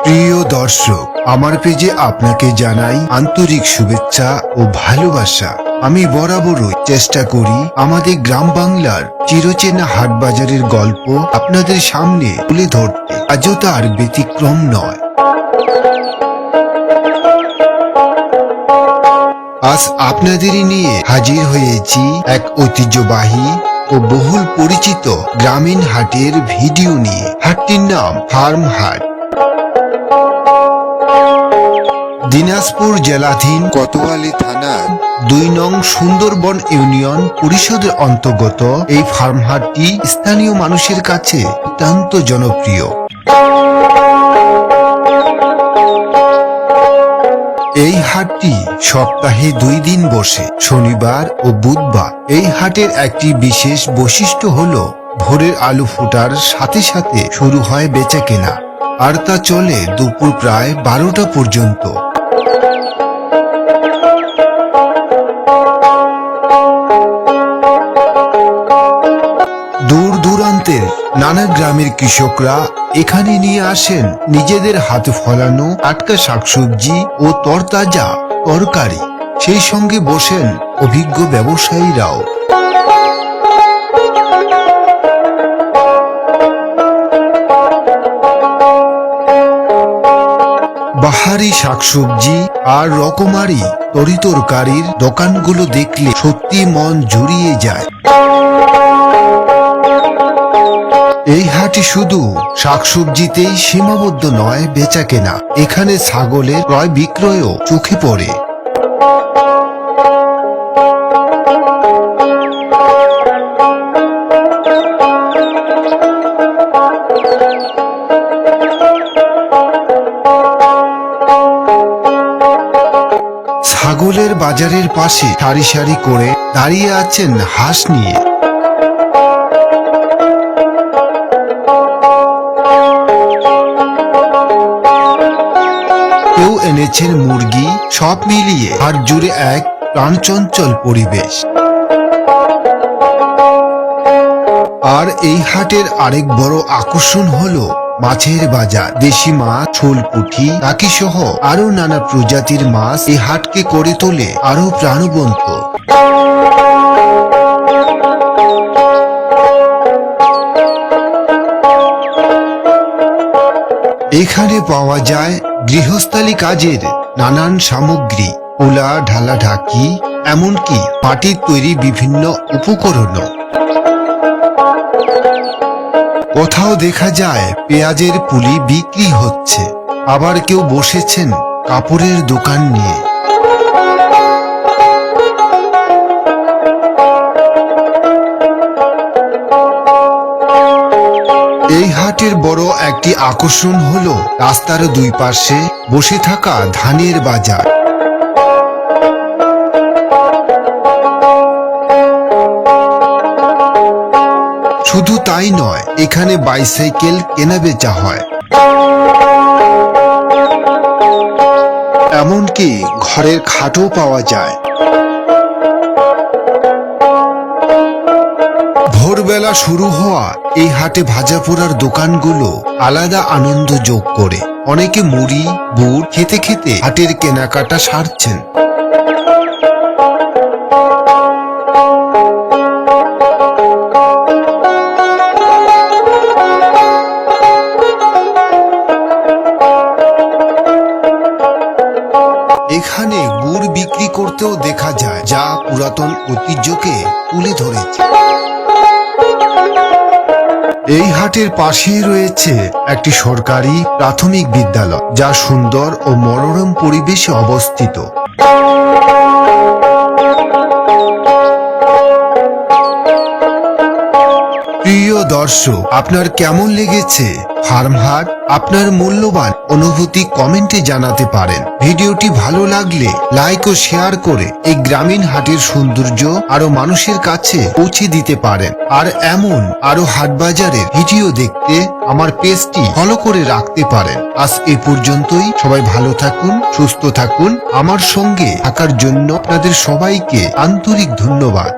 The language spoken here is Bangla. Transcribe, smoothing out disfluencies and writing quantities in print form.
প্রিয় দর্শক, আমার পেজে আপনাকে জানাই আন্তরিক শুভেচ্ছা ও ভালোবাসা। আমি বরাবরই চেষ্টা করি আমাদের গ্রাম বাংলার চিরচেনা হাটবাজারের গল্প আপনাদের সামনে তুলে ধরতে। আজও তার ব্যতিক্রম নয়। আজ আপনাদেরই নিয়ে হাজির হয়েছি এক ঐতিহ্যবাহী ও বহুল পরিচিত গ্রামীণ হাটের ভিডিও নিয়ে। হাটটির নাম ফার্ম হাট। দিনাজপুর জেলাধীন কোতোয়ালি থানার ২ নং সুন্দরবন ইউনিয়ন পরিষদের অন্তর্গত এই ফার্ম হাটটি স্থানীয় মানুষের কাছে অত্যন্ত জনপ্রিয়। এই হাটটি সপ্তাহে ২ দিন বসে, শনিবার ও বুধবার। এই হাটের একটি বিশেষ বৈশিষ্ট্য হলো ভোরের আলো ফোটার সাথে সাথে শুরু হয় বেচাকেনা, আর তা চলে দুপুর প্রায় ১২টা পর্যন্ত। দূর দূরান্তের নানা গ্রামের কৃষকরা এখানে নিয়ে আসেন নিজেদের হাতে ফলানো টাটকা শাকসবজি ও তরতাজা তরকারি। সেই সঙ্গে বসেন অভিজ্ঞ ব্যবসায়ীরাও। বাহারি শাকসবজি আর রকমারি তরিতরকারির দোকানগুলো দেখলে সত্যি মন জুড়িয়ে যায়। এই হাটে শুধু শাকসবজিতেই সীমাবদ্ধ নয় বেচাকেনা, এখানে ছাগলের ক্রয় বিক্রয়ও চোখে পড়ে। ছাগলের বাজারের পাশে সারি সারি করে দাঁড়িয়ে আছেন হাঁস নিয়ে। কেউ এনেছেন মুরগি। সব মিলিয়ে হাট জুড়ে এক প্রাণচঞ্চল পরিবেশ। আর এই হাটের আরেক বড় আকর্ষণ হলো মাছের বাজার। দেশি মাছ, শোল, পুঁটি, টাকি সহ আরো নানা প্রজাতির মাছ এই হাটকে করে তোলে আরো প্রাণবন্ত। এখানে পাওয়া যায় গৃহস্থালী কাজের নানান সামগ্রী, পোলা, ঢালা, ঢাকি, এমনকি মাটির তৈরি বিভিন্ন উপকরণও। কোথাও দেখা যায় পেঁয়াজের পুলি বিক্রি হচ্ছে, আবার কেউ বসেছেন কাপড়ের দোকান নিয়ে। এই হাটের বড় একটি আকর্ষণ হলো রাস্তার দুই পাশে বসে থাকা ধানের বাজার। শুধু তাই নয়, এখানে বাইসাইকেল কেনাবেচা হয়, এমনকি ঘরের খাটও পাওয়া যায়। ভোরবেলা শুরু হওয়া এই হাটে ভাজা পোড়ার দোকানগুলো আলাদা আনন্দ যোগ করে। অনেকে মুড়ি, বুট খেতে খেতে হাটের কেনাকাটা সারছেন। এখানে গুড় বিক্রি করতেও দেখা যায়, যা পুরাতন ঐতিহ্যকে তুলে ধরেছে। এই হাটের পাশেই রয়েছে একটি সরকারি প্রাথমিক বিদ্যালয়, যা সুন্দর ও মনোরম পরিবেশে অবস্থিত। প্রিয় দর্শক, আপনার কেমন লেগেছে ফার্ম হাট? আপনার মূল্যবান অনুভূতি কমেন্টে জানাতে পারেন। ভিডিওটি ভালো লাগলে লাইক ও শেয়ার করে এই গ্রামীণ হাটের সৌন্দর্য আরো মানুষের কাছে পৌঁছে দিতে পারেন। আর এমন আরো হাটবাজারের ভিডিও দেখতে আমার পেজটি ফলো করে রাখতে পারেন। আজ এ পর্যন্তই। সবাই ভালো থাকুন, সুস্থ থাকুন। আমার সঙ্গে থাকার জন্য আপনাদের সবাইকে আন্তরিক ধন্যবাদ।